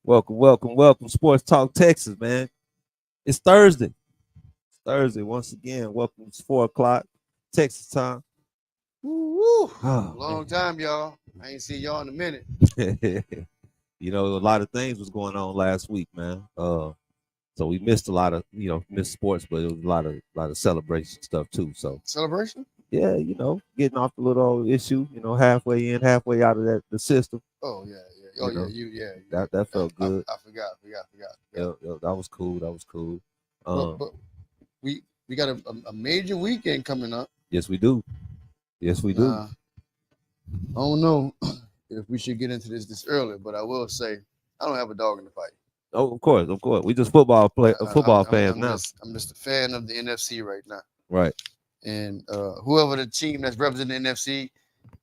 Welcome. Sports Talk Texas, man. It's Thursday. It's Thursday once again. Welcome. It's 4 o'clock Texas time. Woo! Oh Long time, y'all. I ain't seen y'all in a minute. man. A lot of things was going on last week, man. So we missed a lot of missed sports, but it was a lot of celebration stuff too. So Celebration? yeah, getting off the little old issue, halfway in, halfway out of the system. Oh yeah. Oh You yeah, know yeah. that felt good. I forgot. Yeah, that was cool. That was cool. But we got a major weekend coming up. Yes, we do. Yes, we do. Now, I don't know if we should get into this early, but I will say I don't have a dog in the fight. Oh, of course. We just football fans now. I'm just a fan of the NFC right now. Right. And whoever the team that's representing the NFC,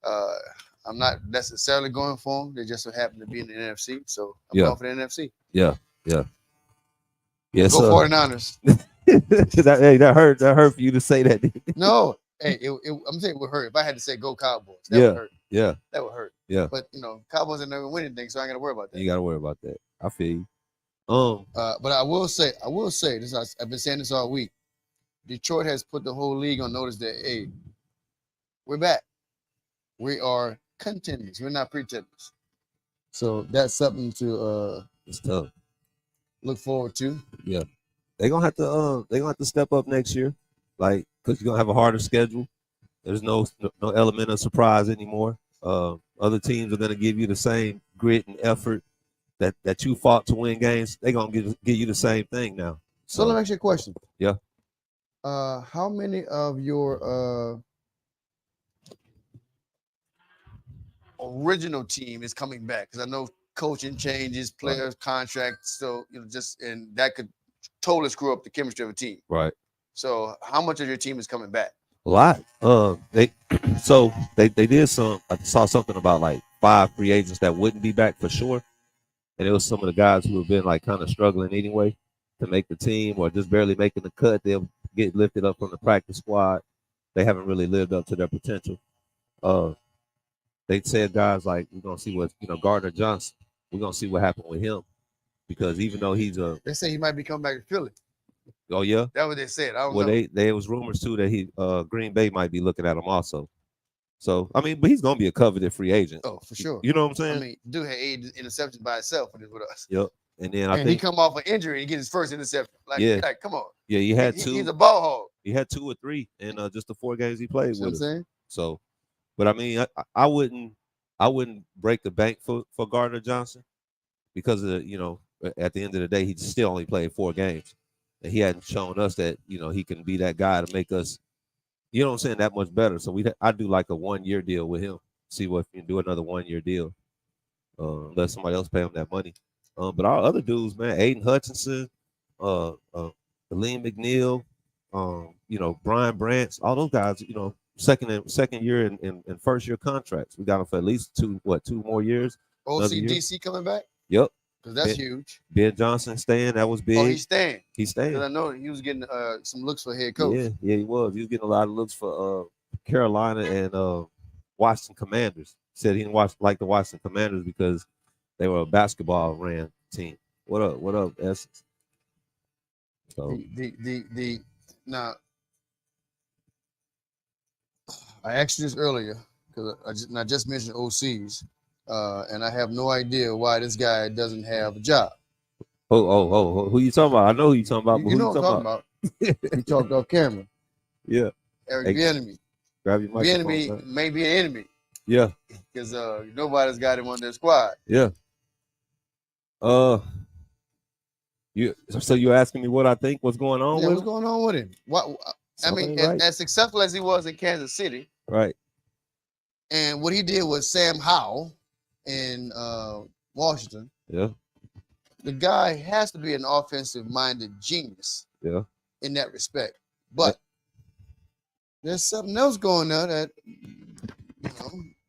uh, I'm not necessarily going for them. They just so happen to be in the NFC, so I'm Yeah. going for the NFC. Yeah. Yes, Go sir. 49ers. that hurt for you to say that. No, hey, I'm saying it would hurt if I had to say go Cowboys. That Yeah. would hurt. Yeah. That would hurt. Yeah. But Cowboys are never winning anything, so I ain't gotta worry about that. You got to worry about that. I feel you. But I will say this. I've been saying this all week. Detroit has put the whole league on notice that hey, we're back. We are contenders. We're not pretenders. So that's something to It's tough. look forward to. Yeah. They're gonna have to step up next year, like because you're gonna have a harder schedule. There's no element of surprise anymore. Other teams are gonna give you the same grit and effort that you fought to win games. They're gonna give you the same thing now. So let me ask you a question. Yeah. How many of your original team is coming back? Because I know coaching changes, players' contracts, so and that could totally screw up the chemistry of a team. Right. So how much of your team is coming back? A lot. They did some. I saw something about like 5 free agents that wouldn't be back for sure, and it was some of the guys who have been like kind of struggling anyway to make the team or just barely making the cut. They'll get lifted up from the practice squad. They haven't really lived up to their potential. They said guys like we're gonna see what Gardner Johnson. We're gonna see what happened with him because even though they say he might be coming back to Philly. Oh yeah, that's what they said. I don't know. There was rumors too that Green Bay might be looking at him also. So I mean, but he's gonna be a coveted free agent. Oh, for sure. You know what I'm saying? I mean, dude had 8 interceptions by himself with us. Yep. And then I think he come off an injury and get his first interception. Like come on. Yeah, he had 2. He's a ball hog. He had 2 or 3 in just the 4 games he played with. You know what I'm saying? So, but I mean, I wouldn't break the bank for Gardner Johnson because at the end of the day, he still only played 4 games. And he hadn't shown us that, he can be that guy to make us, that much better. So I do like a 1-year deal with him. See what if you can do another 1-year deal. Let somebody else pay him that money. But our other dudes, man, Aiden Hutchinson, Aleem McNeil, Brian Branch, all those guys, second year and first year contracts. We got them for at least 2 more years. OCDC coming back? Yep. Because that's huge. Ben Johnson staying, that was big. Oh, he's staying. He's staying. Because I know he was getting some looks for head coach. Yeah, he was. He was getting a lot of looks for Carolina and Washington Commanders. Said he didn't like the Washington Commanders because they were a basketball ran team. What up, Essence? So now I asked you this earlier because I just mentioned OCs. And I have no idea why this guy doesn't have a job. Oh, who you talking about? I know who you talking about. You know what I'm talking about. We talked off camera. Yeah. Eric Bieniemy. Grab your microphone. Bieniemy may be an enemy. Yeah. Because nobody's got him on their squad. Yeah. So you're asking me what I think what's going on with him? What's going on with him? As successful as he was in Kansas City. Right. And what he did with Sam Howell in Washington. Yeah. The guy has to be an offensive-minded genius. Yeah. In that respect. But there's something else going on that,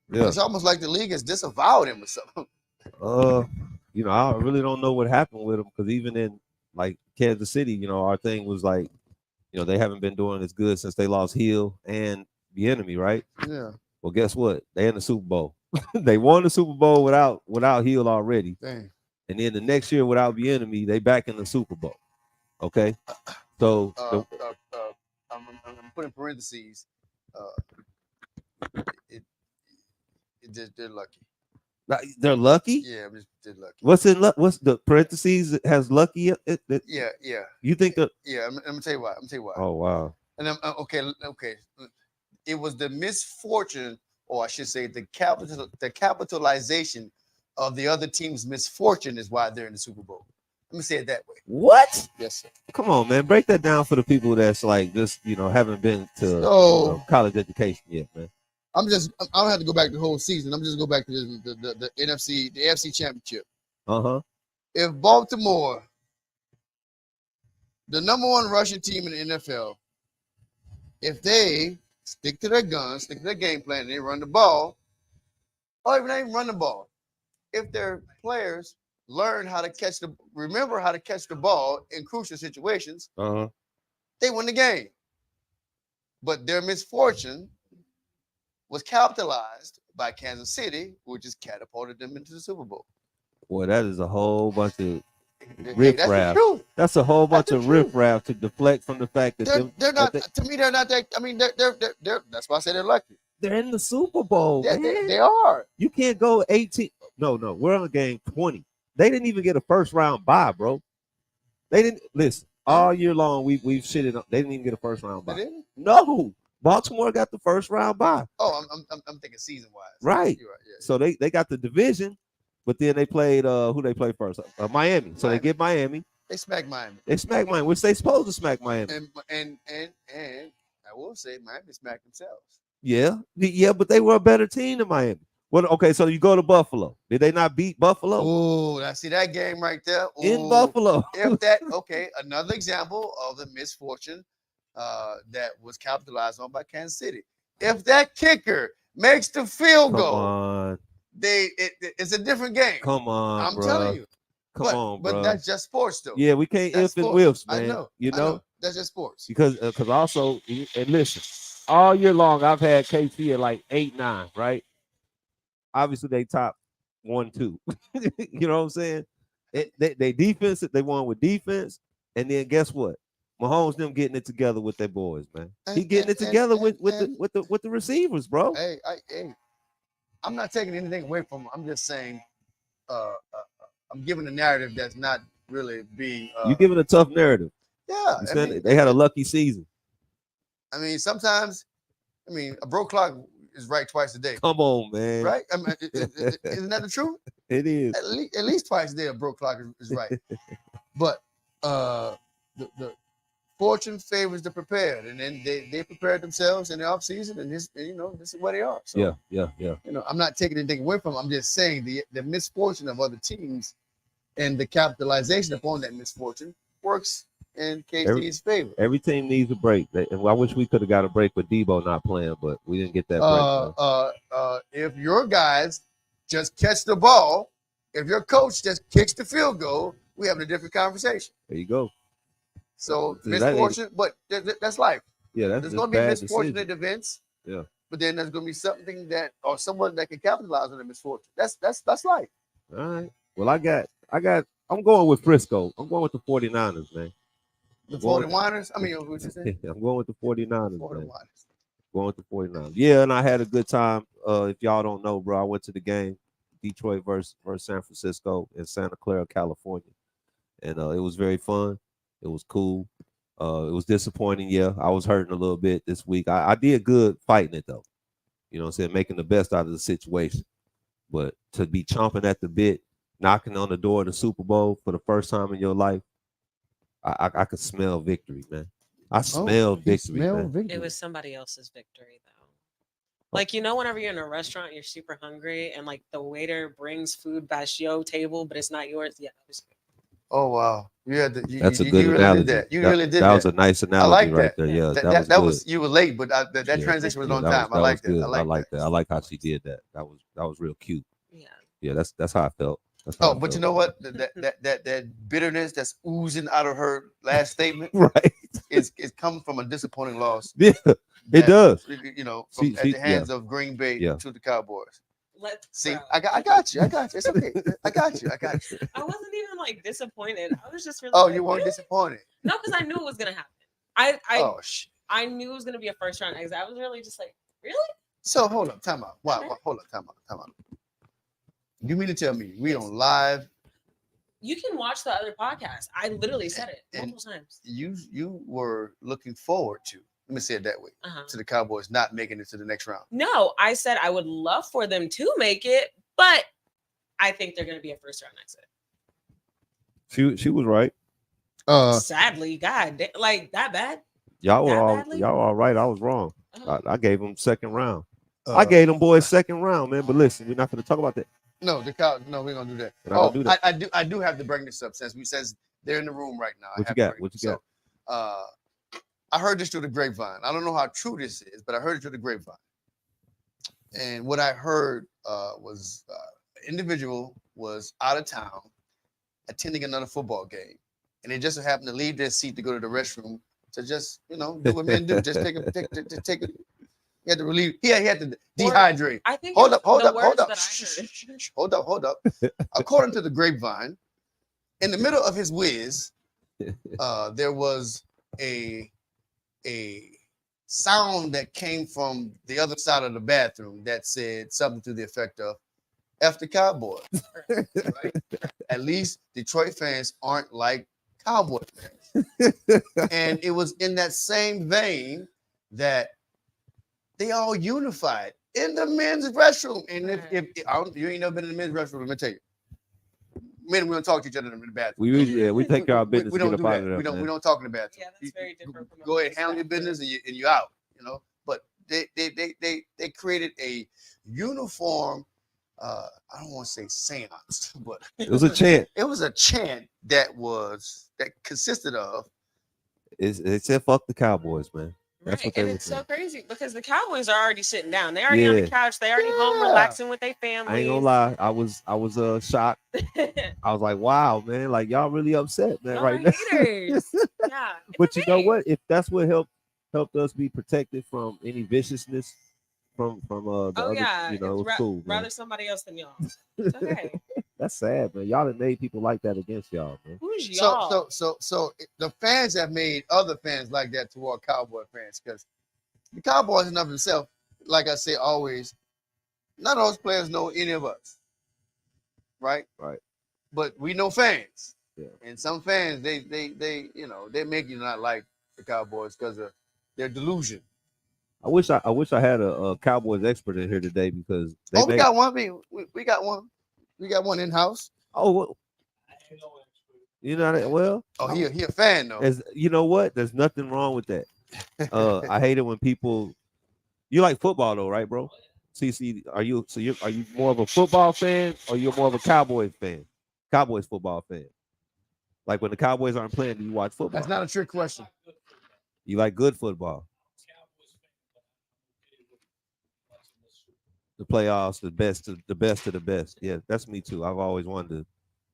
it's almost like the league has disavowed him or something. I really don't know what happened with him because even in like Kansas City, our thing was like, they haven't been doing as good since they lost Hill and Bieniemy, right? Yeah. Well, guess what? They in the Super Bowl. They won the Super Bowl without Hill already. Dang. and then the next year without Bieniemy, they back in the Super Bowl. Okay, so I'm putting parentheses. Uh, it, they're lucky. they're lucky. Yeah, I'm just they're lucky. What's the parentheses that has lucky? Yeah. You think that? Yeah, I'm gonna tell you why. I'm gonna tell you why. Oh wow. And I'm okay. It was the misfortune, or I should say, the capitalization of the other team's misfortune is why they're in the Super Bowl. Let me say it that way. What? Yes, sir. Come on, man. Break that down for the people that's like just haven't been to So college education yet, man. I don't have to go back the whole season. I'm just go back to the NFC, the AFC Championship. Uh-huh. If Baltimore, the number one rushing team in the NFL, if they stick to their guns, stick to their game plan, and they run the ball, or even they run the ball, if their players remember how to catch the ball in crucial situations, Uh-huh. they win the game. But their misfortune was capitalized by Kansas City, which has catapulted them into the Super Bowl. Boy, that is a whole bunch of Hey, that's the riffraff. truth. That's a whole bunch That's of the truth. riffraff to deflect from the fact that They're not. To me, they're not that. I mean, they're. That's why I say they're lucky. they're in the Super Bowl, Yeah, man. they are. You can't go 18. No, we're on game 20. They didn't even get a first round bye, bro. They didn't listen all year long. We've shitted on. They didn't even get a first round They bye. didn't? No, Baltimore got the first round bye. Oh, I'm thinking season wise. Right. You're right. Yeah. So they got the division, but then they played who they played first? Miami. So they get Miami. They smacked Miami. They smacked Miami, which they supposed to smack Miami. And I will say Miami smacked themselves. Yeah, but they were a better team than Miami. Well, okay, so you go to Buffalo. Did they not beat Buffalo? Oh, I see that game right there. Ooh, in Buffalo. If that another example of the misfortune that was capitalized on by Kansas City. If that kicker makes the field goal, on. It's a different game. Come on, I'm telling you. Come on, bro. But that's just sports, though. Yeah, we can't if and whiffs, man. I know. You know? That's just sports. Because also, and listen, all year long I've had KC at like 8-9, right? Obviously, they top 1-2. You know what I'm saying? They defense, they won with defense, and then guess what? Mahomes them getting it together with their boys, man. He getting it together with the receivers, bro. Hey, I'm not taking anything away from him. I'm just saying, I'm giving a narrative that's not really being. You giving a tough narrative. Yeah, they had a lucky season. I mean, sometimes, a broke clock is right twice a day. Come on, man. Right? I mean, isn't that the truth? It is. At least twice a day, a broke clock is right. But the fortune favors the prepared, and then they prepared themselves in the off season, and this is where they are. So, yeah. I'm not taking anything away from them. I'm just saying the misfortune of other teams and the capitalization upon that misfortune works in KC's favor. Every team needs a break. I wish we could have got a break with Debo not playing, but we didn't get that break. If your guys just catch the ball, if your coach just kicks the field goal, we have a different conversation. There you go. So misfortune, but that's life. Yeah, there's going to be misfortunate events. Yeah, but then there's going to be something or someone that can capitalize on the misfortune. That's life. All right. Well, I'm going with Frisco. I'm going with the 49ers, man. The 49ers? What you say? I'm going with the 49ers, man. Going with the 49ers. Yeah, and I had a good time. If y'all don't know, bro, I went to the game, Detroit versus San Francisco in Santa Clara, California. And it was very fun. It was cool. It was disappointing. Yeah, I was hurting a little bit this week. I did good fighting it, though. You know what I'm saying? Making the best out of the situation. But to be chomping at the bit, knocking on the door of the Super Bowl for the first time in your life, I could smell victory, man. I smelled victory, man. It was somebody else's victory, though. Like, whenever you're in a restaurant, you're super hungry, and like the waiter brings food past your table, but it's not yours. Yeah, that was good. Oh wow! That's a good analogy. You really did that. That was a nice analogy right there. Yeah, that was you were late, but that transition was on time. I like that. I like that. I like how she did that. That was real cute. Yeah, that's how I felt. But you know what? That bitterness that's oozing out of her last statement, right? Is coming from a disappointing loss. Yeah, it does. At the hands of Green Bay to the Cowboys. See, bro. I got you. It's okay. I got you. I wasn't even like disappointed. I was just really. Oh, like, you weren't really? disappointed. No, because I knew it was gonna happen. Oh shit. I knew it was gonna be a first round exit. I was really just like, really? So hold up, time out. Wow, hold up, time out. You mean to tell me we on live? You can watch the other podcast. I literally said it And multiple times. You were looking forward to. Let me say it that way. Uh-huh. To the Cowboys not making it to the next round. No, I said I would love for them to make it, but I think they're gonna be a first round exit. She was right. Sadly, God, like that bad. Y'all were That all badly? y'all all right. I was wrong. Oh. I gave them second round. I gave them boys second round, man. But listen, we're not going to talk about that. No, no, we're gonna do that. We're not gonna do that. I do have to bring this up since they're in the room right now. What you got? What you got? So, I heard this through the grapevine. I don't know how true this is, but I heard it through the grapevine. And what I heard was an individual was out of town attending another football game, and they just happened to leave their seat to go to the restroom to just do what men do, just take a. He had to relieve. He had to dehydrate. I think. Hold up. That Hold up. According to the grapevine, in the middle of his whiz, there was a sound that came from the other side of the bathroom that said something to the effect of "F the Cowboys." Right? At least Detroit fans aren't like Cowboy fans. And it was in that same vein that they all unified in the men's restroom. And if you ain't never been in the men's restroom, let me tell you, men, we don't talk to each other in the bathroom. We take care of business. We don't do that. There, we don't talk in the bathroom. Yeah, that's very different. Go ahead, handle your business, and you out. But they created a uniform. I don't want to say seance, but it was a chant. It was a chant that consisted of. It said "fuck the Cowboys," man. That's right. And it's so crazy because the Cowboys are already sitting down. They already on the couch. They already home relaxing with their families. I ain't gonna lie. I was shocked. I was like, wow, man, like y'all really upset, man, right now. Yeah. But you know what? If that's what helped us be protected from any viciousness from the other, it was cool. Rather somebody else than y'all. It's okay. That's sad, man. Y'all have made people like that against y'all, man. Who's y'all? So the fans have made other fans like that toward Cowboy fans because the Cowboys in of themselves, like I say always, none of those players know any of us, right? Right. But we know fans, yeah. And some fans they make you not like the Cowboys because of their delusion. I wish I had a Cowboys expert in here today because we got one. We got one. We got one in house. Oh, well, you know that well. Oh, he a fan though. You know what? There's nothing wrong with that. I hate it when people. You like football though, right, bro? CC, are you more of a football fan or you're more of a Cowboys fan? Cowboys football fan. Like when the Cowboys aren't playing, do you watch football? That's not a trick question. You like good football. The playoffs, the best of the best. Yeah, that's me too. I've always wanted to,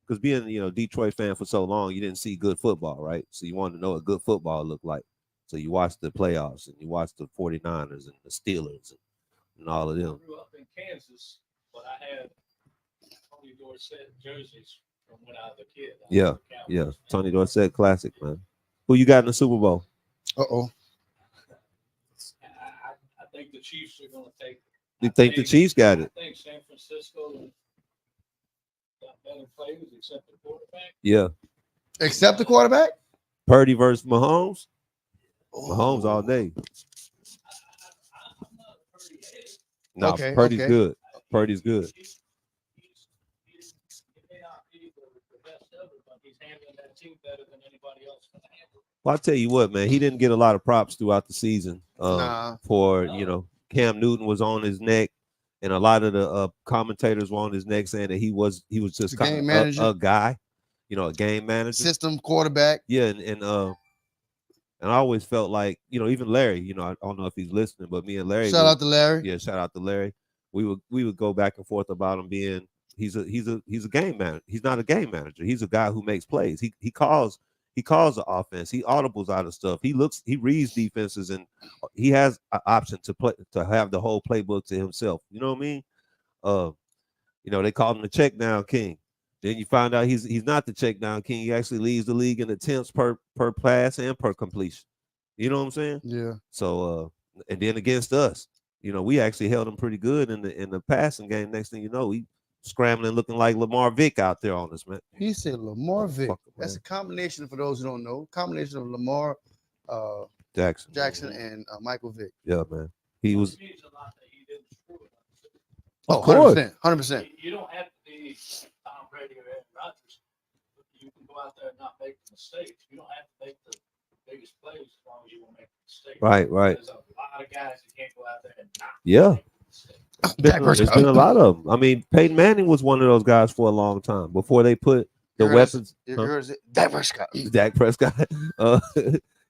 because being Detroit fan for so long, you didn't see good football, right? So you wanted to know what good football looked like. So you watched the playoffs and you watched the 49ers and the Steelers and all of them. I grew up in Kansas, but I had Tony Dorsett jerseys from when I was a kid. Yeah. Tony Dorsett classic, man. Who you got in the Super Bowl? Uh-oh. I think the Chiefs are going to take. You think the Chiefs got it? I think San Francisco got better players except the quarterback. Yeah. Except the quarterback? Purdy versus Mahomes? Mahomes all day. I'm not a Purdy head. No, okay, Purdy's okay. good. Purdy's good. He may not be the best ever, but he's handling that team better than anybody else can handle. Well, I'll tell you what, man. He didn't get a lot of props throughout the season. For Cam Newton was on his neck, and a lot of the commentators were on his neck saying that he was just kind of a guy, a game manager, system quarterback. Yeah, and I always felt like even Larry, I don't know if he's listening, but me and Larry, shout out to Larry. Yeah, shout out to Larry. We would go back and forth about him being he's a game manager. He's not a game manager. He's a guy who makes plays. He calls the offense. He audibles out of stuff. He reads defenses, and he has an option to have the whole playbook to himself. You know what I mean? They called him the check down king. Then you find out he's not the check down king. He actually leads the league in attempts per pass and per completion. You know what I'm saying? Yeah. So and then against us, we actually held him pretty good in the passing game. Next thing you know, he scrambling looking like Lamar Vick out there on us, man. He said Lamar Vick. Motherfucker, That's man. a combination, for those who don't know, combination of Lamar Jackson. Jackson Mhm. and Michael Vick. Yeah, man. He was. It means a lot that he didn't screw it. Oh, course. 100%. 100%. You don't have to be Tom Brady or Aaron Rodgers. You can go out there and not make mistakes. You don't have to make the biggest plays as long as you won't make mistakes. Right. There's a lot of guys that can't go out there and not Yeah. make mistakes. There's been a lot of them. I mean, Peyton Manning was one of those guys for a long time before they put the weapons. Dak Prescott. Dak Prescott.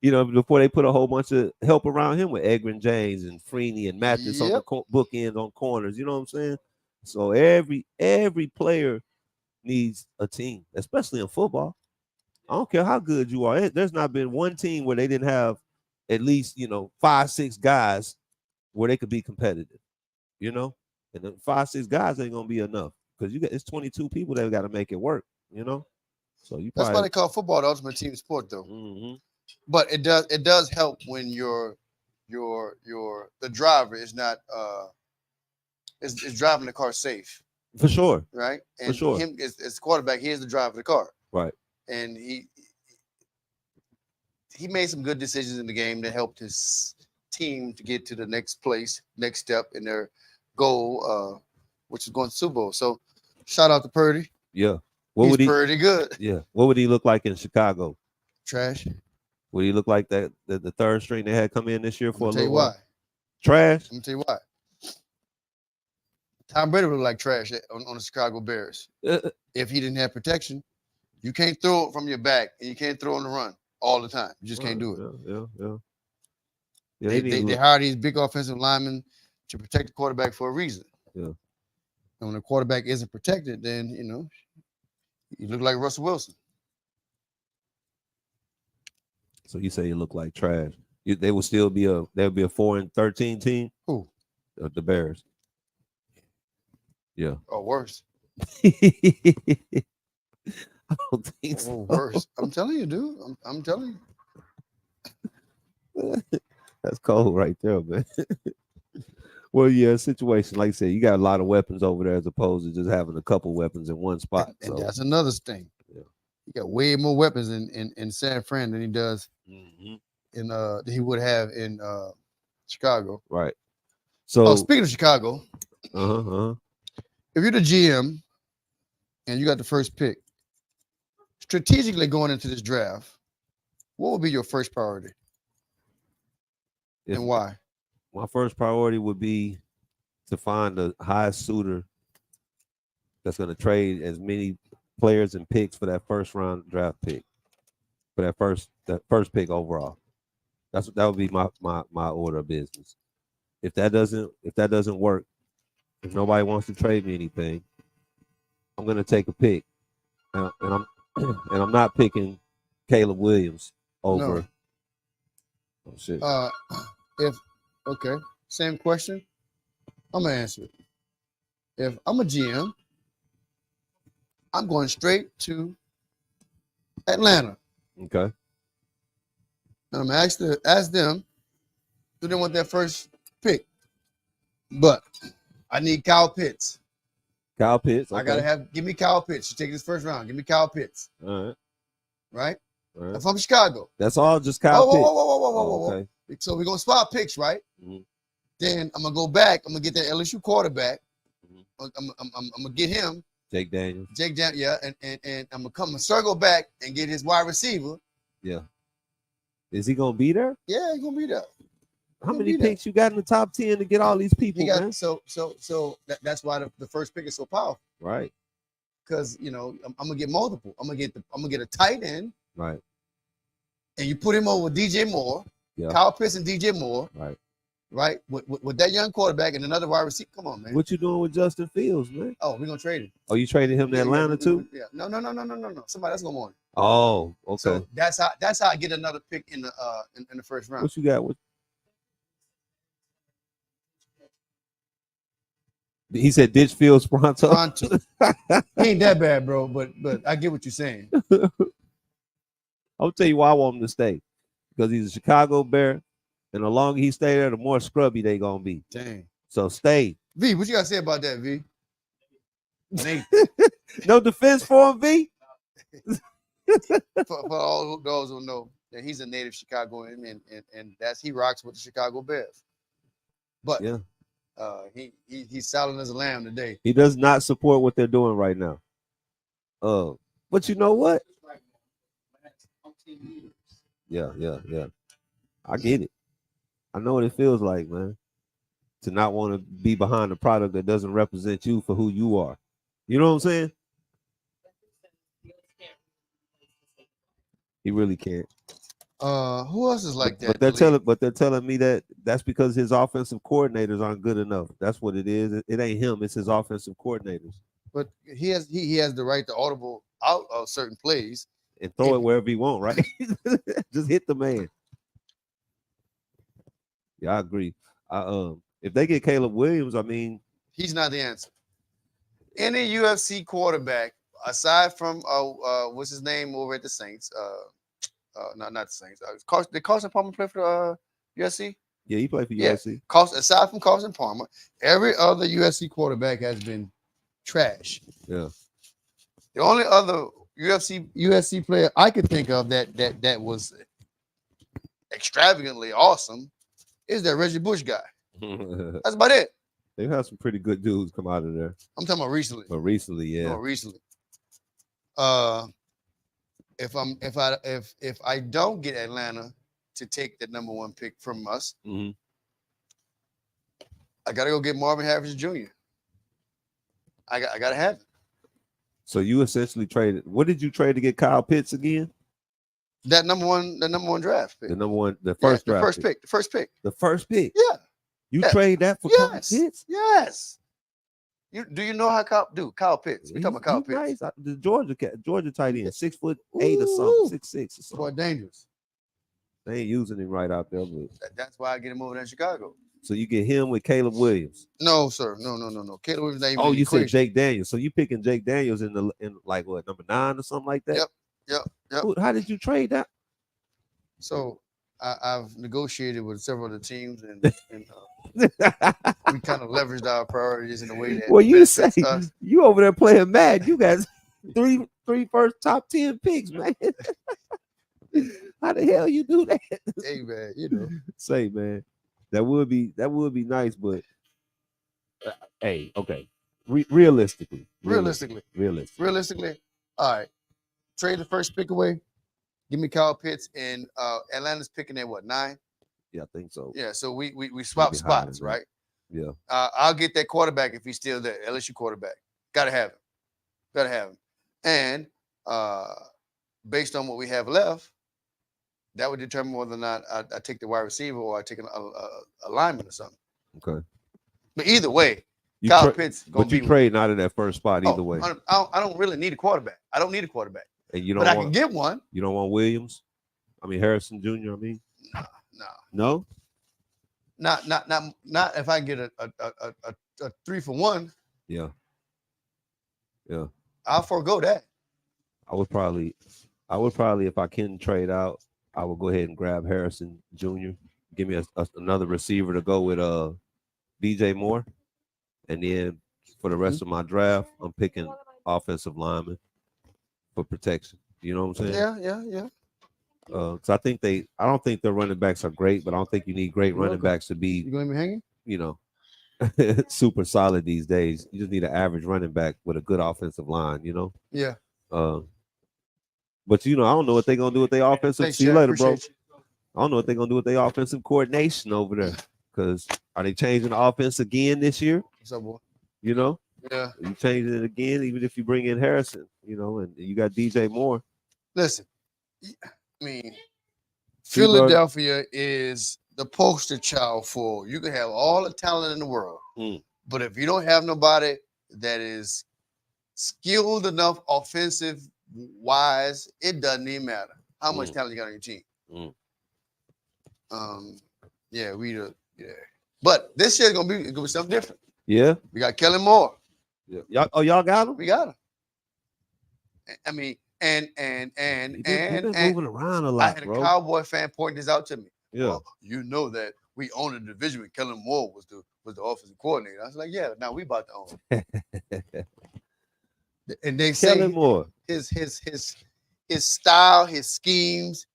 Before they put a whole bunch of help around him with Edgerrin James and Freeney and Mathis on the bookends on corners. You know what I'm saying? So every player needs a team, especially in football. I don't care how good you are. There's not been one team where they didn't have at least 5-6 guys where they could be competitive. And then 5-6 guys ain't gonna be enough because it's 22 people that got to make it work. So That's why they call football the ultimate team sport, though. Mm-hmm. But it does help when the driver is not is driving the car safe. For sure. Right. And for sure. Him as quarterback, he is the driver of the car. Right. And he made some good decisions in the game that helped his team to get to the next step in their goal, which is going to Super Bowl. So shout out to Purdy. Yeah. He's pretty good. Yeah. What would he look like in Chicago? Trash. Would he look like that the third string they had come in this year for a little while? Why. Trash? I'm gonna tell you why. Tom Brady would look like trash on the Chicago Bears. If he didn't have protection, you can't throw it from your back and you can't throw on the run all the time. You just can't do it. Yeah. They hire these big offensive linemen to protect the quarterback for a reason. Yeah. And when the quarterback isn't protected, then you look like Russell Wilson. So you say you look like trash. They would still be a 4-13 team. Who? The Bears. Yeah. Or worse. I don't think so. Worse. I'm telling you, dude. I'm telling you. That's cold right there, man. Well, yeah, situation like I said, you got a lot of weapons over there as opposed to just having a couple weapons in one spot. And that's another thing. Yeah. He got way more weapons in San Fran than he does than he would have in Chicago. Right. So speaking of Chicago, if you're the GM and you got the first pick, strategically going into this draft, what would be your first priority? And why? My first priority would be to find the highest suitor that's going to trade as many players and picks for that first round draft pick, for that first pick overall. That would be my order of business. If that doesn't work, if nobody wants to trade me anything, I'm going to take a pick, and I'm not picking Caleb Williams over. No. Oh shit. Okay, same question. I'm gonna answer it. If I'm a GM, I'm going straight to Atlanta. Okay. And I'm gonna ask them, do they want their first pick? But I need Kyle Pitts. Kyle Pitts. Okay. I gotta give me Kyle Pitts. You take this first round. Give me Kyle Pitts. All right. Right? All right. I'm from Chicago. That's all just Kyle Pitts. Whoa. Okay. So we're gonna swap picks, right? Mm-hmm. Then I'm gonna go back. I'm gonna get that LSU quarterback. Mm-hmm. I'm gonna get him. Jake Daniels. Yeah, and I'm gonna circle back and get his wide receiver. Yeah. Is he gonna be there? Yeah, he's gonna be there. How many picks you got in the top 10 to get all these people? Man? So that's why the first pick is so powerful. Right. Because I'm gonna get multiple. I'm gonna get a tight end. Right. And you put him over with DJ Moore, Kyle Pitts and DJ Moore. Right. With that young quarterback and another wide receiver. Come on, man. What you doing with Justin Fields, man? Oh, we're gonna trade him. Oh, you traded him to Atlanta too? Yeah. No. Somebody else gonna want him. Oh, okay. So that's how I get another pick in the first round. What you got? He said ditch Fields pronto. Pronto. He ain't that bad, bro. But I get what you're saying. I'll tell you why I want him to stay. Because he's a Chicago Bear, and the longer he stay there, the more scrubby they gonna be. Dang. So stay. V, what you gotta say about that, V? Nate, No defense for him, V. for all those who know that he's a native Chicagoan, and that's he rocks with the Chicago Bears. But Yeah. He's silent as a lamb today. He does not support what they're doing right now. But you know what? Yeah. I get it. I know what it feels like, man. To not want to be behind a product that doesn't represent you for who you are. You know what I'm saying? He really can't. Who else is like that? But they're telling me that that's because his offensive coordinators aren't good enough. That's what it is. It ain't him. It's his offensive coordinators. But he has the right to audible out of certain plays and throw it wherever he want, right? Just hit the man. Yeah, I agree. If they get Caleb Williams, I mean, he's not the answer. Any UFC quarterback aside from what's his name over at the Saints? Not the Saints. Did Carson Palmer play for USC? Yeah, he played for USC. Aside from Carson Palmer, every other USC quarterback has been trash. Yeah. The only other USC player I could think of that was extravagantly awesome is that Reggie Bush guy. That's about it. They've had some pretty good dudes come out of there. I'm talking about recently. But recently, yeah. No, recently. If I don't get Atlanta to take the number 1 pick from us, I gotta go get Marvin Harrison Jr. I gotta have it. So you essentially traded. What did you trade to get Kyle Pitts again? That number one draft pick. The first pick. The first pick. Yeah. You trade that for Kyle Pitts? Yes. Do you know how Kyle Pitts? We talking about Kyle Pitts. Nice. The Georgia tight end, 6'8" or something, 6'6" or something. Boy, dangerous. They ain't using him right out there, but that's why I get him over there in Chicago. So you get him with Caleb Williams. No, sir. No. Caleb Williams ain't even. Oh, you said Jake Daniels. So you picking Jake Daniels in like what, number 9 or something like that? Yep. How did you trade that? So I've negotiated with several of the teams, and we kind of leveraged our priorities in a way that. Well, you say us. You over there playing mad. You got three first top 10 picks, man. How the hell you do that? Hey, man, Say, man, that would be nice, but hey, okay. Realistically, all right. Trade the first pick away. Give me Kyle Pitts, and Atlanta's picking at what, 9? Yeah, I think so. Yeah, so we swap spots, right? Yeah. I'll get that quarterback if he's still there. LSU quarterback. Gotta have him. And based on what we have left, that would determine whether or not I take the wide receiver or I take a lineman or something. Okay. But either way, Kyle Pitts. But you trade out of that first spot either way. I don't really need a quarterback. I don't need a quarterback. And you don't. But I can get one. You don't want Williams? I mean Harrison Jr. I mean. No. Not if I get a 3-for-1. Yeah. I'll forego that. I would probably if I can trade out, I will go ahead and grab Harrison Jr. Give me another receiver to go with DJ Moore, and then for the rest of my draft, I'm picking offensive lineman for protection. You know what I'm saying? Yeah. So I don't think their running backs are great, but I don't think you need great running backs to be. You gonna be hanging? Super solid these days. You just need an average running back with a good offensive line. Yeah. But I don't know what they're gonna do with their offensive. Thanks, See you later, bro. You. I don't know what they're gonna do with their offensive coordination over there. Because are they changing the offense again this year? What's up, boy? Yeah. You changing it again, even if you bring in Harrison, and you got DJ Moore. Listen, I mean, Philadelphia is the poster child for you can have all the talent in the world, but if you don't have nobody that is skilled enough offensive wise, it doesn't even matter how much talent you got on your team. Yeah. But this year's gonna be something different. Yeah. We got Kellen Moore. Yeah. Y'all got him? We got him. I mean, and He been moving around a I lot, had a bro. Cowboy fan point this out to me. Yeah. Well, you know that we own the division when Kellen Moore was the offensive coordinator. I was like, yeah, now we about to own it. And they say Kellen Moore. his style, his schemes,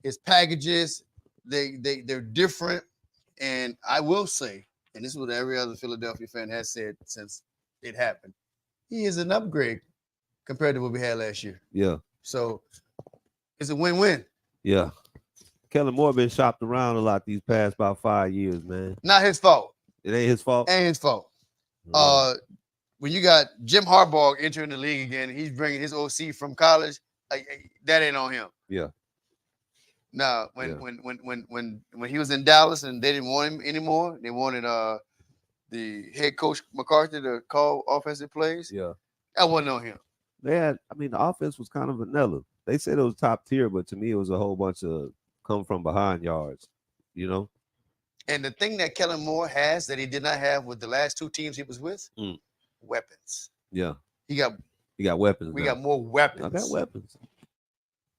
his packages, they're different. And I will say, and this is what every other Philadelphia fan has said since it happened, he is an upgrade compared to what we had last year. Yeah. So it's a win-win. Yeah. Kellen Moore been shopped around a lot these past about 5 years, man. Not his fault. It ain't his fault. Ain't his fault. When you got Jim Harbaugh entering the league again, he's bringing his OC from college. That ain't on him. Yeah. Now, when he was in Dallas and they didn't want him anymore, they wanted the head coach McCarthy to call offensive plays. Yeah. That wasn't on him. The offense was kind of vanilla. They said it was top tier, but to me, it was a whole bunch of come from behind yards, you know? And the thing that Kellen Moore has that he did not have with the last two teams he was with, weapons. Yeah. He got weapons. We now. got more weapons. I got weapons.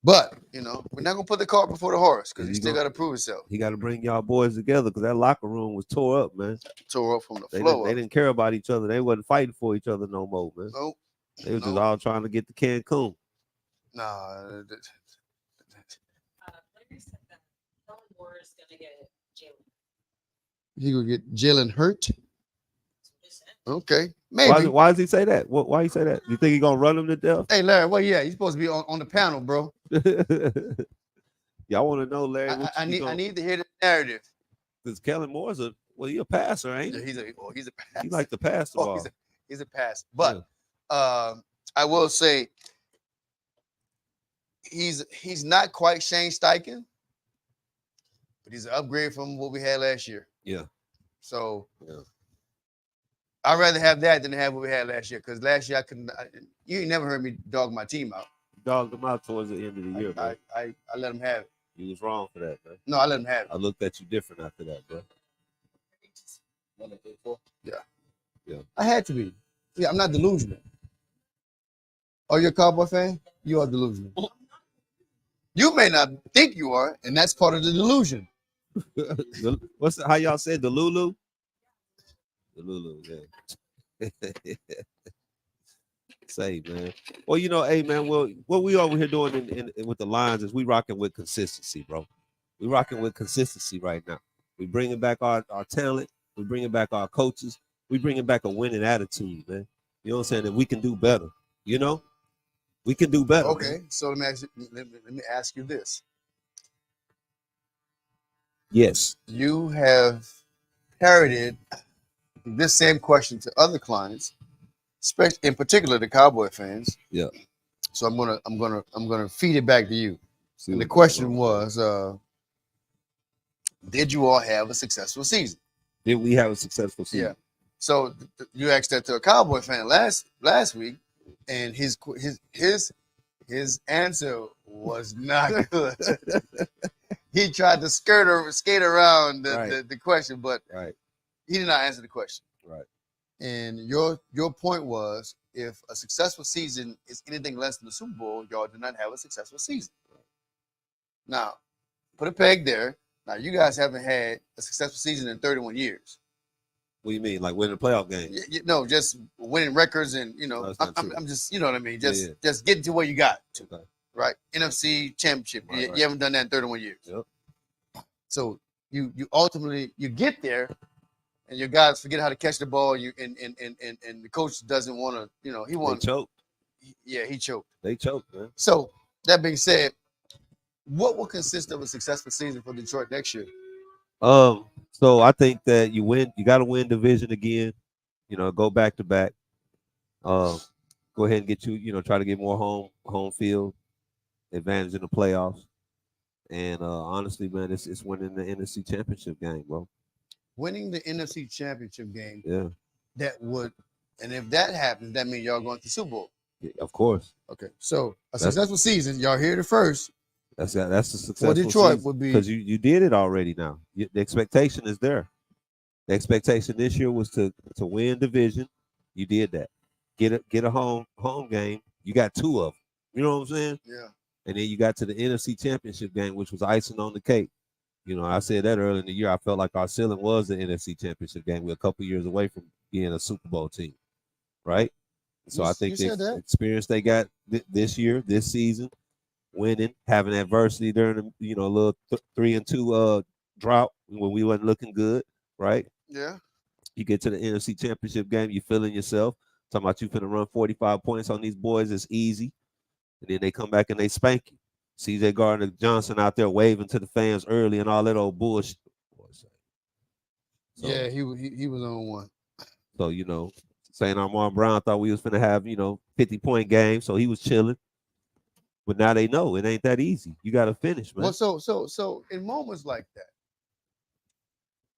But, we're not going to put the cart before the horse because he still got to prove himself. He got to bring y'all boys together because that locker room was tore up, man. Tore up from the floor. They didn't care about each other. They wasn't fighting for each other no more, man. Nope. They were just all trying to get to Cancun. Nah. Larry said that Kellen Moore is going to get Jalen. He going to get Jalen hurt? Okay. Maybe. Why does he say that? Why he say that? You think he gonna run him to death? Hey, Larry, well, yeah, he's supposed to be on the panel, bro. Y'all want to know, Larry? I need to hear the narrative. Because Kellen Moore's he a passer, ain't he? He's a passer. He like to pass the ball. He's a passer. But I will say he's not quite Shane Steichen, but he's an upgrade from what we had last year. Yeah. So I'd rather have that than have what we had last year. Because last year I couldn't. You ain't never heard me dog my team out. Dogged them out towards the end of the year, man. I let him have it. You was wrong for that, man. No, I let him have it. I looked at you different after that, bro. Yeah. I had to be. Yeah, I'm not delusional. Oh, you're a Cowboy fan? You are delusional. You may not think you are, and that's part of the delusion. How y'all said the Lulu? The Lulu, yeah. Say, man. Well, hey, man. Well, what we over here doing in with the Lions is we rocking with consistency, bro. We rocking with consistency right now. We bringing back our talent. We bringing back our coaches. We bringing back a winning attitude, man. You know what I'm saying? That we can do better. We can do better. Okay, man. so let me ask you this. Yes. You have parroted this same question to other clients, especially in particular the Cowboy fans. Yeah. So I'm gonna feed it back to you. And the question was, did you all have a successful season? Did we have a successful season? Yeah. So you asked that to a Cowboy fan last week, and his answer was not good. He tried to skate around the question, but he did not answer the question. Right. And your point was, if a successful season is anything less than the Super Bowl, y'all did not have a successful season. Now, put a peg there. Now, you guys haven't had a successful season in 31 years. What do you mean, like winning a playoff game? No, just winning records, and I'm just, you know what I mean, just getting to where you got to, right? NFC Championship. Right. You haven't done that in 31 years. Yep. So you ultimately you get there, and your guys forget how to catch the ball. And the coach doesn't want to, he wants. They choked. Yeah, he choked. They choked, man. So that being said, what will consist of a successful season for Detroit next year? So I think that you got to win division again, go back to back. Go ahead and get try to get more home field advantage in the playoffs. And honestly, man, it's winning the NFC Championship game, bro. Winning the NFC Championship game. Yeah. And if that happens, that means y'all going to the Super Bowl. Yeah, of course. Okay. So a successful season, y'all hear it first. That's a successful Well, Detroit season would be, because you did it already now. The expectation is there. The expectation this year was to win division. You did that. Get a home game. You got two of them. You know what I'm saying? Yeah. And then you got to the NFC Championship game, which was icing on the cake. You know, I said that early in the year. I felt like our ceiling was the NFC Championship game. We're a couple years away from being a Super Bowl team, right? So I think You the said that. experience they got this year, this season, winning, having adversity during the little 3-2 drought when we wasn't looking good, right? Yeah. You get to the NFC Championship game, you feeling yourself. Talking about you finna run 45 points on these boys, it's easy. And then they come back and they spank you. CJ Gardner Johnson out there waving to the fans early and all that old bullshit. So, Yeah, he was on one. so St. Armand Brown thought we was finna have 50-point game, so he was chilling. But now they know it ain't that easy. You got to finish, man. Well, so in moments like that,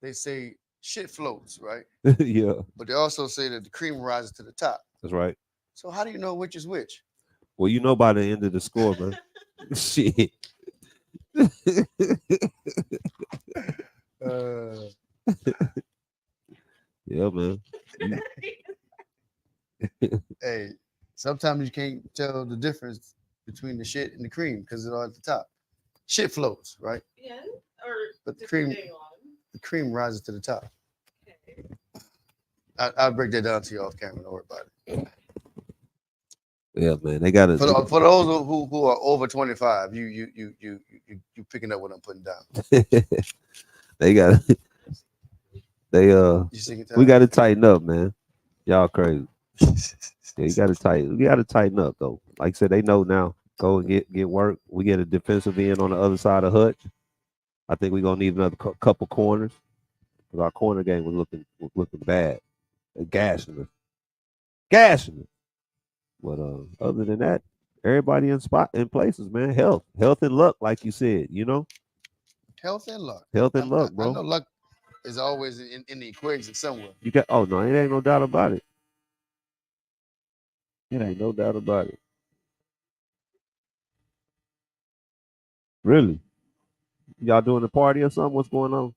they say shit floats, right? Yeah, But they also say that the cream rises to the top. that's right. So how do you know which is which? Well, you know by the end of the score, man. Shit. Yeah, man. Hey, sometimes you can't tell the difference between the shit and the cream because it's all at the top. Shit floats, right? Yeah. Or But the cream rises to the top. Okay. I'll break that down to you off camera. Don't worry about it. Yeah, man. They got to. For those who are over 25, you picking up what I'm putting down. They got. They You singing We time? got to tighten up, man. Y'all crazy. Yeah, you got to tighten. We got to tighten up though. Like I said, they know now. Go and get work. We get a defensive end on the other side of Hutch. I think we're gonna need another couple corners because our corner game was looking bad. Gashing us. But other than that, everybody in places, man. Health and luck, like you said. Health and luck. Health and luck, I bro. know luck is always in the equation somewhere. You got. Oh no, it ain't no doubt about it. It ain't no doubt about it. Really? Y'all doing a party or something? What's going on?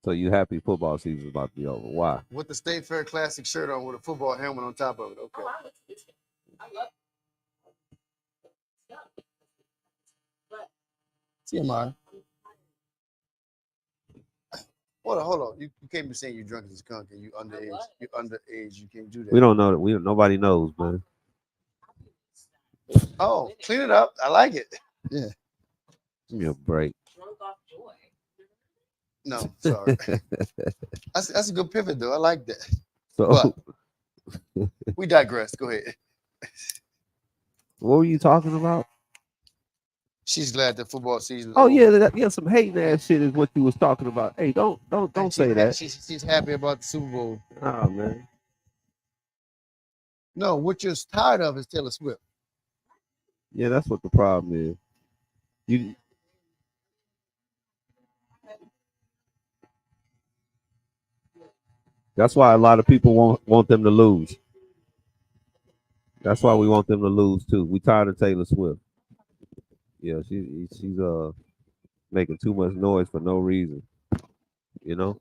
So you happy football season's about to be over? Why? With the State Fair Classic shirt on with a football helmet on top of it. Okay. TMI. Hold on. You can't be saying you're drunk as a skunk and you underage. You're underage. You can't do that. We don't know that. Nobody knows, man. Oh, clean it up. I like it. Yeah. Give me a break. Drunk off joy. No, sorry. That's a good pivot though. I like that. So But we digress. Go ahead. what were you talking about? She's glad the football season. Oh yeah, some hating ass shit is what you was talking about. Hey, don't say that. She's happy about the Super Bowl. Oh man. No, what you're tired of is Taylor Swift. Yeah, that's what the problem is. You That's why a lot of people want them to lose. That's why we want them to lose too. We tired of Taylor Swift. Yeah, she's making too much noise for no reason. You know.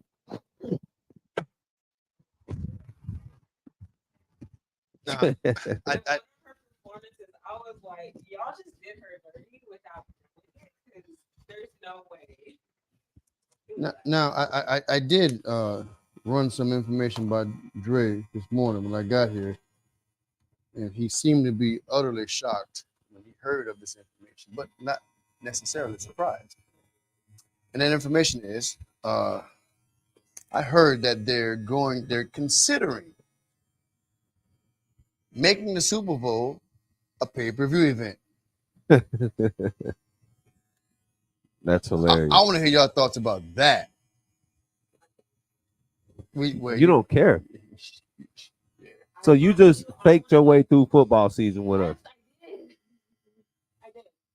Nah, Her performances, I was like, y'all just did her dirty without because there's no way. now I did run some information by Dre this morning when I got here, and he seemed to be utterly shocked when he heard of this information, but not necessarily surprised. And that information is, I heard that they're considering making the Super Bowl a pay-per-view event. That's hilarious. I want to hear your thoughts about that. You don't care. So you just faked your way through football season with us.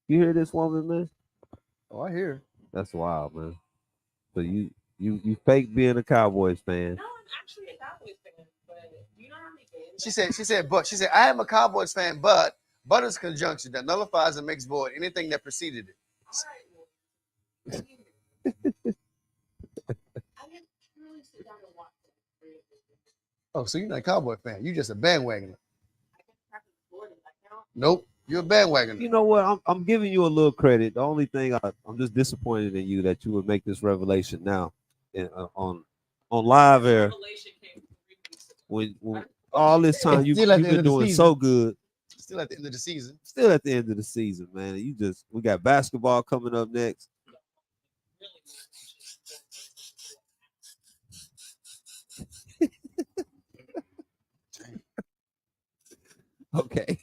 You hear this woman, man? Oh, I hear. That's wild, man. So you fake being a Cowboys fan. No, I'm actually a Cowboys fan, but do you know how many games? She said, I am a Cowboys fan, but Butter's conjunction that nullifies and makes void anything that preceded it. Oh, so you're not a Cowboy fan. You just a bandwagoner. Nope. You're a bandwagoner. You know what? I'm giving you a little credit. The only thing I'm just disappointed in you that you would make this revelation now on live air when all this time you've been doing so good. Still at the end of the season. Still at the end of the season, man. We got basketball coming up next. Okay.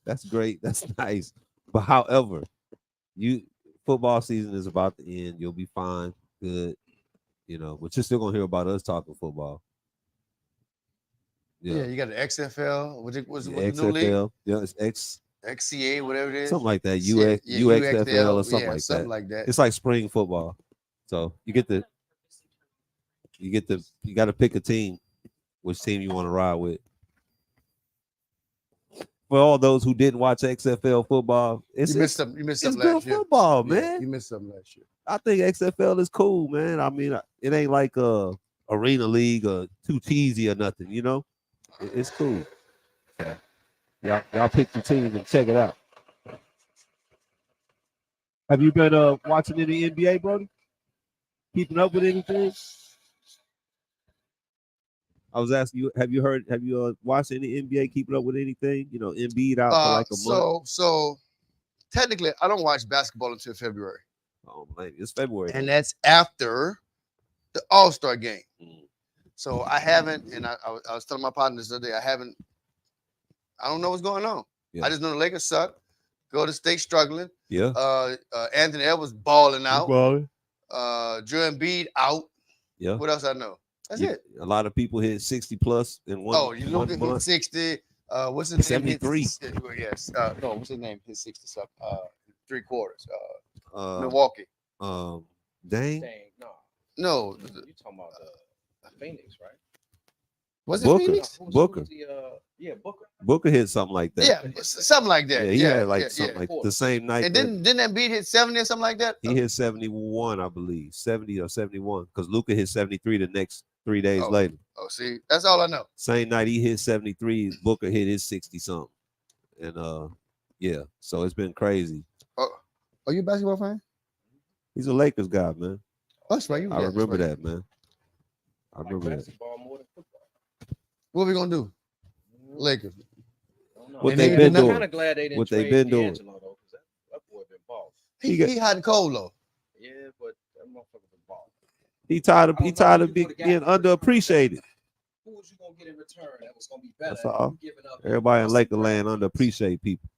That's great. That's nice. But however, football season is about to end. You'll be fine. Good. But you're still gonna hear about us talking football. Yeah, you got the XFL. What's the new XFL. league? Yeah, it's XCA, whatever it is. something like that. UXFL or something something like like that. It's like spring football. So you got to pick a team, which team you want to ride with. For all those who didn't watch XFL football, You missed something it's last good year. football, Yeah, man. you missed something last year. I think XFL is cool, man. I mean, it ain't like Arena League or too cheesy or nothing, It's cool. Y'all pick the team and check it out. Have you been watching any NBA, Brody? Keeping up with anything? I was asking you, have you watched any NBA, keeping up with anything? Embiid out for like a month. So technically, I don't watch basketball until February. Oh, man, it's February. And that's after the All-Star game. So I haven't, and I was telling my partners the other day, I don't know what's going on. Yeah. I just know the Lakers suck. Go to state struggling. Yeah. Anthony Edwards balling out. Balling. Joel Embiid out. Yeah. What else I know? That's it. A lot of people hit 60 plus in one. Oh, you look at 60. What's his name? 73. Yes. No, what's his name? His 60 something. 3/4. Milwaukee. Dang. No. You talking about Phoenix, right? Was it Booker. Phoenix? Booker. Booker. Booker hit something like that. Yeah, something like that. Yeah, he had like something like the same night. And didn't Embiid hit 70 or something like that? He hit 71, I believe, 70 or 71, because Luka hit 73 the next 3 days later. Oh, see, that's all I know. Same night he hit 73, Booker hit his 60 something, and yeah, so it's been crazy. Are you a basketball fan? He's a Lakers guy, man. Oh, that's right. I remember that, man. I remember that. More than football. What are we gonna do? Lakers. What they've been doing. I'm kind of glad they didn't what they've been doing. Though, because that boy been balling. He hot and cold though. Yeah, but that motherfucker been balling. He tired of being underappreciated. Who was you gonna get in return that was gonna be better? That's all. Everybody in Lakerland underappreciate people.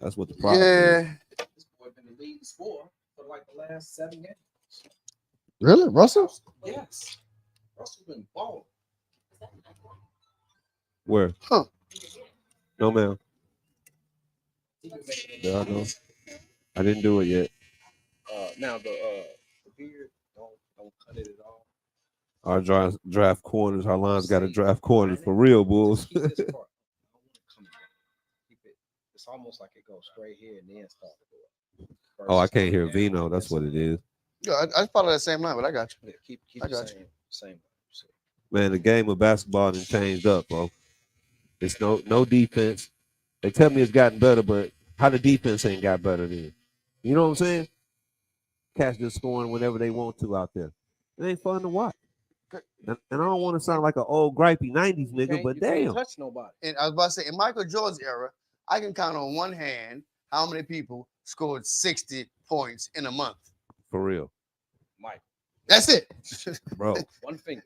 That's what the problem is. This boy been the leading scorer for like the last 7 games. Really, Russell? Yes. Russell been balling. Where? Huh. No, ma'am. Yeah, I know. I didn't do it yet. Now the beard, don't cut it at all. Our draft corners. Our lines got to draft corners for real, Bulls. Keep this part. I want to come back. Keep it. It's almost like it goes straight here and then start to go up. Oh, I can't hear Vino. That's what it is. Yeah, I follow that same line, but I got you. Yeah, keep I the got same. Man, the game of basketball done changed up, bro. It's no defense. They tell me it's gotten better, but how the defense ain't got better then? You know what I'm saying? Cats just scoring whenever they want to out there. It ain't fun to watch. And I don't want to sound like an old gripey 90s nigga, but damn. Can't touch nobody. And I was about to say, in Michael Jordan's era, I can count on one hand how many people scored 60 points in a month. For real. Mike. That's it. Bro. One finger.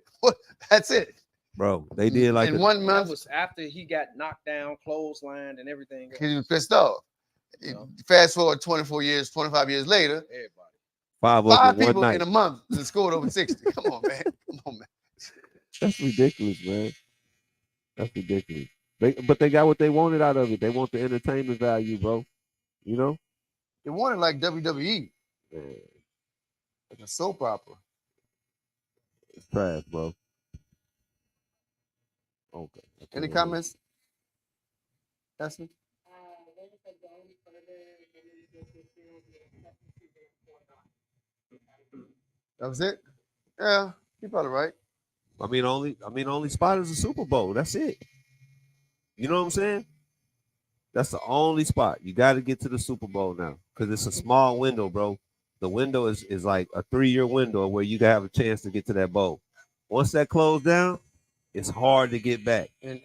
That's it. Bro, they did like in 1 month. That was after he got knocked down, clotheslined, and everything. He was pissed off. Fast forward 24 years, 25 years later, everybody. Five people in one night. a month and scored over 60. Come on, man. Come on, man. That's ridiculous, man. That's ridiculous. But they got what they wanted out of it. They want the entertainment value, bro. You know? They wanted like WWE. Man, Like a soap opera. it's trash, bro. Okay. Any comments? That's it. That was it. Yeah, you're probably right. Only spot is the Super Bowl. That's it. You know what I'm saying? That's the only spot. You got to get to the Super Bowl now because it's a small window, bro. The window is like a 3-year window where you can have a chance to get to that bowl. Once that closed down, it's hard to get back. And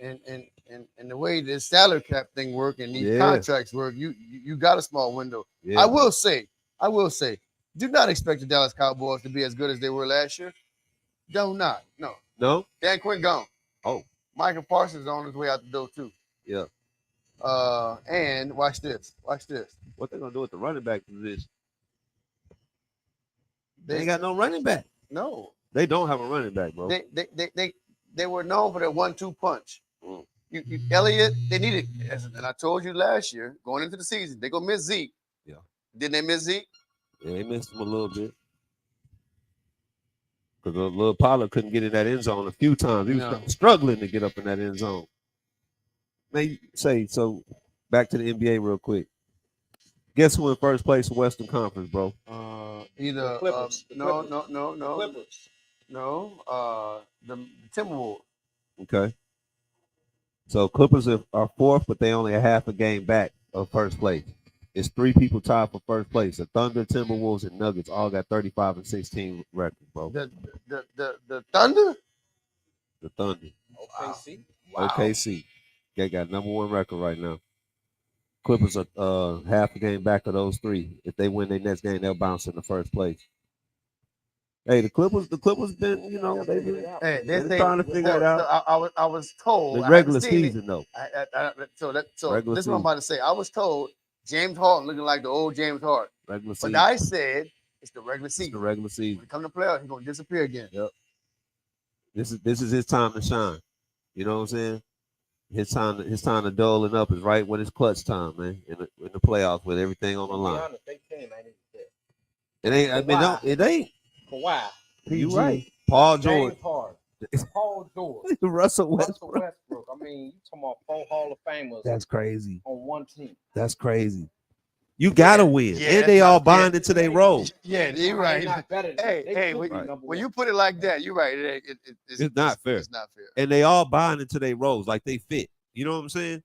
the way this salary cap thing work and these Yeah. contracts work, you got a small window. Yeah, I will say, do not expect the Dallas Cowboys to be as good as they were last year. Do not. No. No? Dan Quinn gone. Oh, Michael Parsons is on his way out the door too. yeah. And watch this. Watch this. What they gonna do with the running back position? They They ain't got no running back. no. They don't have a running back, bro. They were known for their 1-2 punch. Mm. You Elliott, they needed, and I told you last year, going into the season, they're gonna miss Zeke. Yeah. Didn't they miss Zeke? Yeah, they missed him a little bit. Because little Pollard couldn't get in that end zone a few times. He was No. struggling to get up in that end zone. Man, so back to the NBA real quick. Guess who in first place in Western Conference, bro? Either The Clippers. The no, Clippers. no. Clippers. No, the Timberwolves. Okay. So Clippers are fourth, but they only a half a game back of first place. It's 3 people tied for first place. The Thunder, Timberwolves, and Nuggets all got 35-16 records, bro. The Thunder. The Thunder. OKC. Wow. OKC. They got number 1 record right now. Clippers are half a game back of those 3. If they win their next game, they'll bounce in the first place. Hey, the Clippers been, they've been Hey, they're trying to figure it out. I was told The I regular haven't seen it. season, though. So Regular this is what I'm season. about to say. I was told James Harden looking like the old James Harden, Regular but season. I said it's the regular It's the season. regular When season. it comes to playoffs, he's gonna disappear again. This is his time to shine. You know what I'm saying? His time to doling up is right when it's clutch time, man. In the playoffs with everything on the To be line. honest, they team ain't even there. It ain't. I mean, no, it ain't. Kawhi. You PG. right. Paul James George, Harden. Paul George. Russell Russell Westbrook. Westbrook. I mean, you talking about 4 Hall of Famers That's crazy. on one team. That's crazy. You gotta win, Yeah, and they that's all not- bind into their role. Yeah, you're They right. not better than Hey, they hey, could when, be Right. number when one. you put it like that, you're right. It's not fair. It's not fair. And they all bind into their roles like they fit. You know what I'm saying?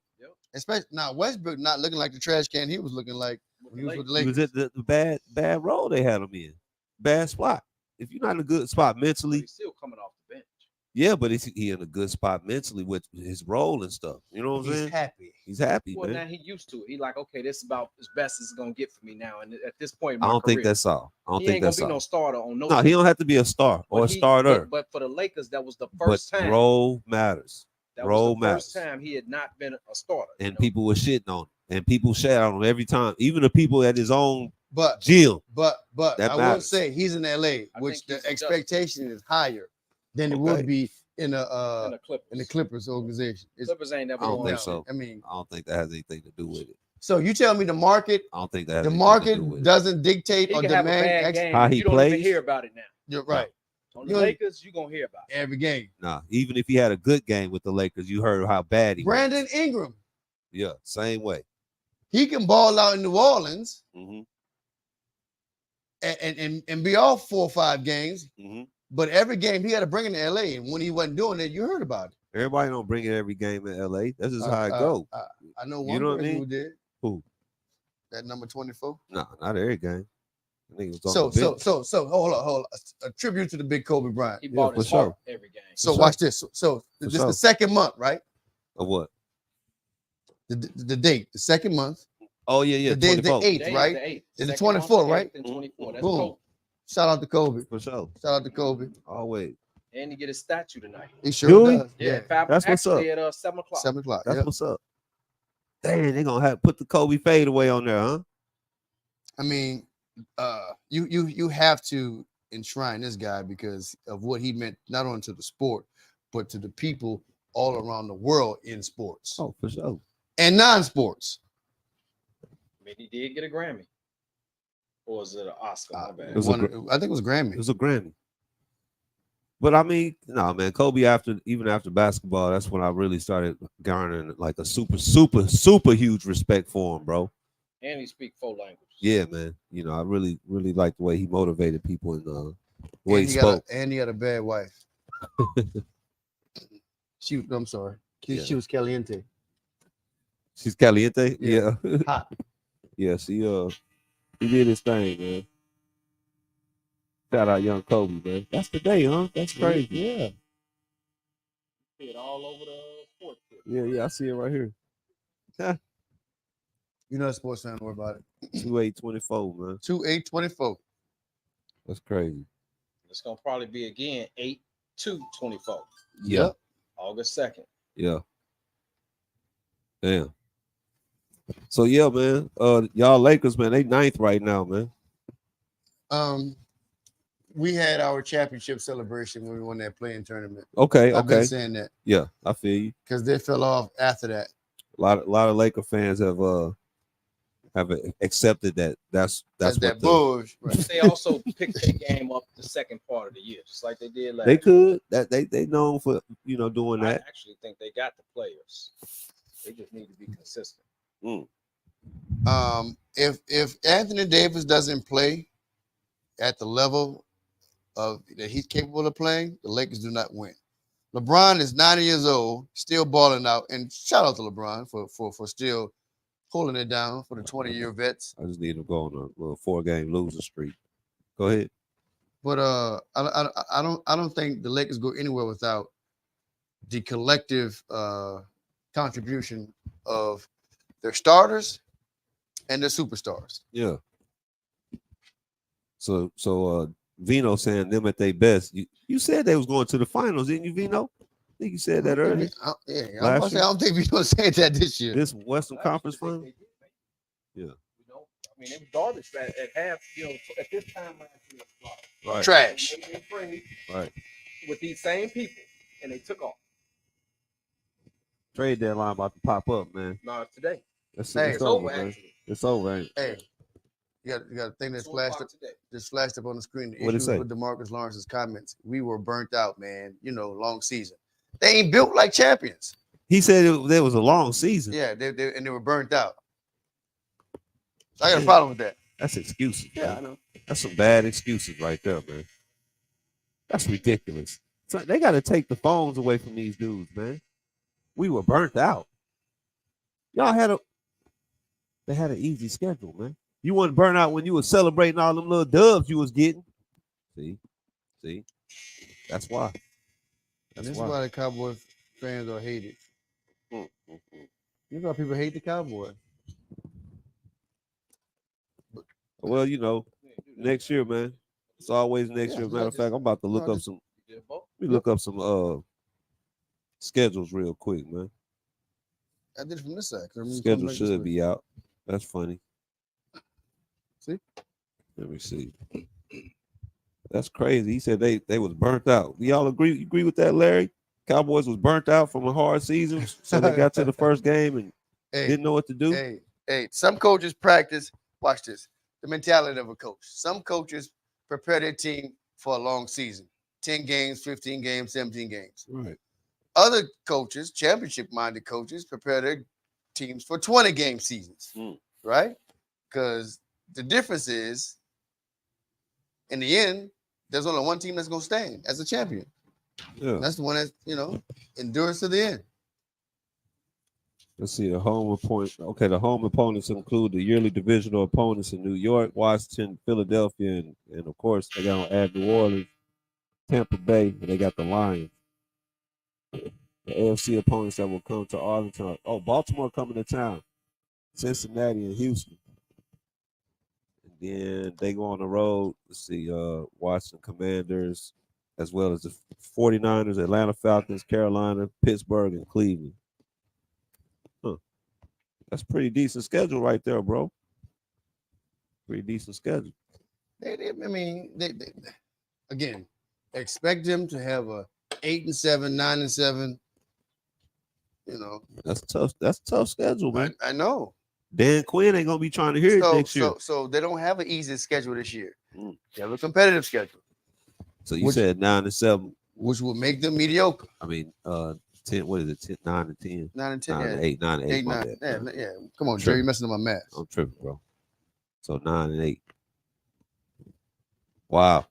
Especially now, Westbrook not looking like the trash can he was looking like when he was with the He Lakers. was at the bad role they had him in. Bad spot. If you're not in a good spot But mentally, he's still coming off the bench. yeah, but he in a good spot mentally with his role and stuff. You know what I'm He's saying? happy. He's happy, Well, man. now he used to it. He like, okay, this is about as best as it's gonna get for me now. And at this point in I my don't career, think that's all. I don't he think ain't gonna that's be no all. starter on no. No, he don't have to be a star or a But starter. But for the Lakers, that was the But first time. role matters. That role was the first matters. time he had not been a starter. And people were shitting on him. And people shat on him every time. Even the people at his own But gym. That That I will matters. say he's in LA, I which think the he's adjusted. expectation is higher than it Okay. would be in and the Clippers. the Clippers organization. It's, Clippers ain't never I don't going think down. so. I mean, I don't think that has anything to do with it. so you tell me the market I don't think that has the anything to market do with it. doesn't dictate He or can have a demand bad game. How and he you don't even plays? hear about it now. You're right. On You the know- Lakers, you gonna hear about it. Every game. Nah, even if he had a good game with the Lakers, you heard how bad he Brandon was. Ingram, Yeah, same way. he can ball out in New Orleans hmm and be off 4 or 5 games, hmm but every game he had to bring it to LA. And when he wasn't doing it, you heard about it. Everybody don't bring it every game in LA. That's just how it Uh, go. I know You one know what I person mean? who did. Who? That number 24. Nah, not every game. I think it was So on the bench. hold on. A tribute to the big Kobe Bryant. He Yeah, bought for his sure. heart every game. So sure. watch this. So this is sure. the second month, right? Of what? The date, the second month. Oh yeah, The day is the 24. 8th, Today right? The 8th. It's the Second month, 24th, the right? 8th and 24. That's Boom. Kobe. Shout out to Kobe. For sure. Shout out to Kobe. Always. And he get his statue tonight. He sure Do he? does. Yeah, Yeah. That's what's actually at 7 o'clock. 7 o'clock. That's Yeah. what's up. Dang, they gonna have put the Kobe fade away on there, huh? I mean, you have to enshrine this guy because of what he meant not only to the sport, but to the people all around the world in sports Oh, for sure. and non-sports. I mean, he did get a Grammy. Or was it an Oscar? My bad. It was a I think it was It Grammy. was a Grammy. But I mean, no, man, Kobe even after basketball, that's when I really started garnering like a super huge respect for him, bro. And he speak 4 languages. Yeah, man. You know, I really like the way he motivated people and the way And he he got spoke. and he had a bad wife. I'm sorry. Yeah. She was caliente. She's caliente. Yeah. Yeah. Hot. Yeah, he did his thing, man. Shout out young Kobe, man. That's the day, huh? That's crazy. Yeah. See it all over the sports. Yeah, I see it right here. You're not a sports fan, don't worry about it. 2824, man. 2/8/24. That's crazy. It's gonna probably be again 8/2/24. Yeah. Yep. August 2nd. Yeah. Damn. So yeah, man. Y'all Lakers, man, they ninth right now, man. We had our championship celebration when we won that playing tournament. Okay, I've been okay. saying that Yeah, I feel you. because they fell off after that. A lot of Laker fans have accepted that's That what bullshit. Right. They also picked their game up the second part of the year, just like they did last they year. could that they known for doing I that. actually think they got the players. They just need to be consistent. If Anthony Davis doesn't play at the level of that he's capable of playing, the Lakers do not win. LeBron is 90 years old, still balling out, and shout out to LeBron for still holding it down for the 20-year vets. I just need to go on a little 4-game losing streak. Go ahead. But I don't think the Lakers go anywhere without the collective contribution of their starters and their superstars. Yeah. So Vino saying them at their best. You said they was going to the finals, didn't you, Vino? I think you said that earlier. I don't think we gonna say that this year. This Western Conference Actually, final. they did, man. Yeah. I mean, it was garbage at half. At this time last year, it was garbage. Right. Trash. They made trade Right. with these same people, and they took off. Trade deadline about to pop up, man. No, today. It's It's over, over, man. actually. It's over, ain't it? Hey, you got a thing that's 2 flashed o'clock up, today. just flashed up on the screen. The What'd it issues say? with DeMarcus Lawrence's comments. We were burnt out, man. Long season. They ain't built like champions. He said there was a long season. Yeah, they were burnt out. So I got a problem with that. That's excuses. Yeah, man. I know. That's some bad excuses right there, man. That's ridiculous. So they got to take the phones away from these dudes, man. We were burnt out. Y'all they had an easy schedule, man. You wasn't burnt out when you was celebrating all them little dubs you was getting. See, that's why. This is why the Cowboy fans are hated. You know how people hate the Cowboys. Well, next year, man. It's always next year. Matter of fact, I'm about to look up some. You did both. Let me look up some schedules real quick, man. I did it from this side. Schedule should be out. That's funny. See? Let me see. That's crazy. He said they was burnt out. Do y'all agree? You agree with that, Larry? Cowboys was burnt out from a hard season, so they got to the first game and didn't know what to do. Hey, some coaches practice. Watch this. The mentality of a coach. Some coaches prepare their team for a long season. 10 games, 15 games, 17 games. Right. Other coaches, championship-minded coaches, prepare their teams for 20-game seasons, right? Because the difference is, in the end, there's only one team that's going to stand as a champion. Yeah. And that's the one that, endures to the end. Let's see the home opponents. Okay, the home opponents include the yearly divisional opponents in New York, Washington, Philadelphia, and of course they got to add New Orleans, Tampa Bay, and they got the Lions. The AFC opponents that will come to Arlington. Oh, Baltimore coming to town. Cincinnati and Houston. And then they go on the road. Let's see, Washington Commanders, as well as the 49ers, Atlanta Falcons, Carolina, Pittsburgh, and Cleveland. That's pretty decent schedule right there, bro. Pretty decent schedule. Again, expect them to have a 8-7, 9-7. That's tough. That's a tough schedule, man. I know. Dan Quinn ain't gonna be trying to hear it next year. So they don't have an easy schedule this year. They have a competitive schedule. So you said 9-7. which will make them mediocre. I mean, 10. What is it? 10, 9 and 10. 9 and 10. 9 Yeah. and 8. 9 and 8. 8, my 9. bad, Yeah, man. yeah. Come on, Tripping. Jerry, you're messing up my math. I'm tripping, bro. So 9 and 8. Wow.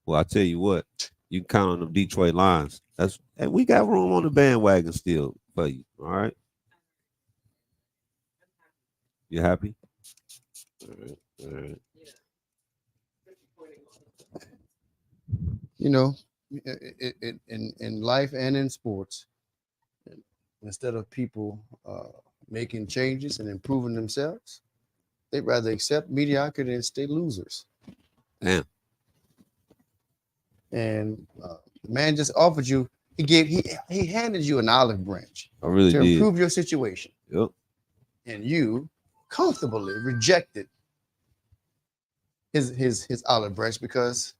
Well, I tell you what, you can count on them Detroit Lions. And we got room on the bandwagon still for you. All right. You happy? All right. All right. You know, in life and in sports, instead of people making changes and improving themselves, they'd rather accept mediocrity and stay losers. Damn. And the man just offered you, he handed you an olive branch I really to did. improve your situation, Yep. and you comfortably rejected his olive branch because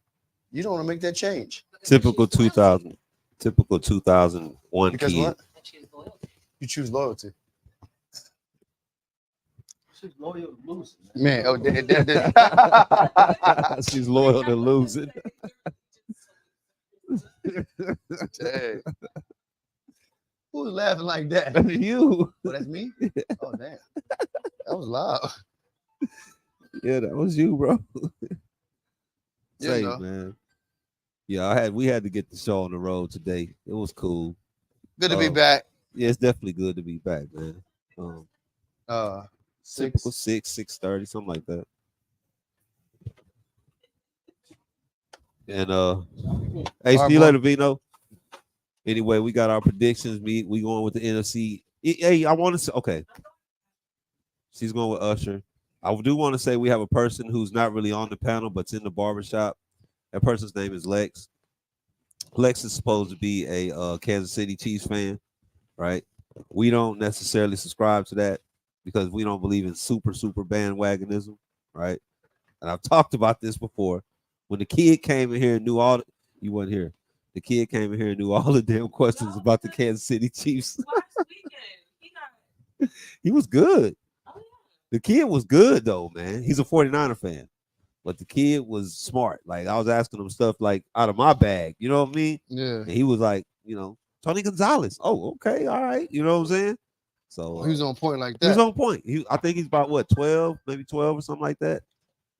you don't want to make that change. Typical 2000. Typical 2001 Because kid. what? I choose loyalty. You choose loyalty. She's loyal to losing. Man, oh, She's loyal to losing. Hey. Who was laughing like that? That's you. Oh, that's me? Oh, damn. That was loud. Yeah, that was you, bro. You Say, know. man. Yeah, we had to get the show on the road today. It was cool. Good to be back. Yeah, it's definitely good to be back, man. Typical 6:30, something like that. And hey, see you later, Vino. Anyway, we got our predictions. We going with the NFC. Hey, I want to say, okay. She's going with Usher. I do want to say we have a person who's not really on the panel, but's in the barbershop. That person's name is Lex. Lex is supposed to be a Kansas City Chiefs fan, right? We don't necessarily subscribe to that because we don't believe in super bandwagonism, right? And I've talked about this before. When the kid came in here and knew you weren't here. The kid came in here and knew all the damn questions about the Kansas City Chiefs. Last weekend, He was good. oh yeah. The kid was good though, man. He's a 49er fan. But the kid was smart. Like I was asking him stuff like out of my bag. You know what I mean? Yeah. And he was like, Tony Gonzalez. Oh, okay, all right. You know what I'm saying? So He was on point like he was that. on point. I think he's about what, 12, maybe 12 or something like that.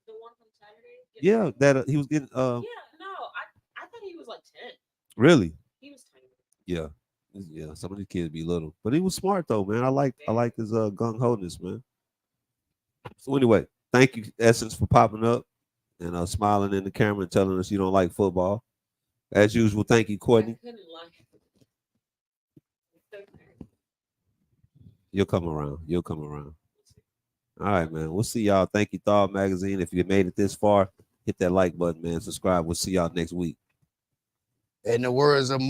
The one from Saturday? Yeah, that he was getting. Yeah, no, I thought he was like 10. Really? He was tiny. Yeah, yeah. Some of these kids be little, but he was smart though, man. I like his gung ho-ness, man. So anyway, thank you, Essence, for popping up and smiling in the camera and telling us you don't like football. As usual, thank you, Courtney. I couldn't like it. It's okay. You'll come around. You'll come around. All right, man. We'll see y'all. Thank you, Thought Magazine. If you made it this far, hit that like button, man. Subscribe. We'll see y'all next week. In the words of Martin.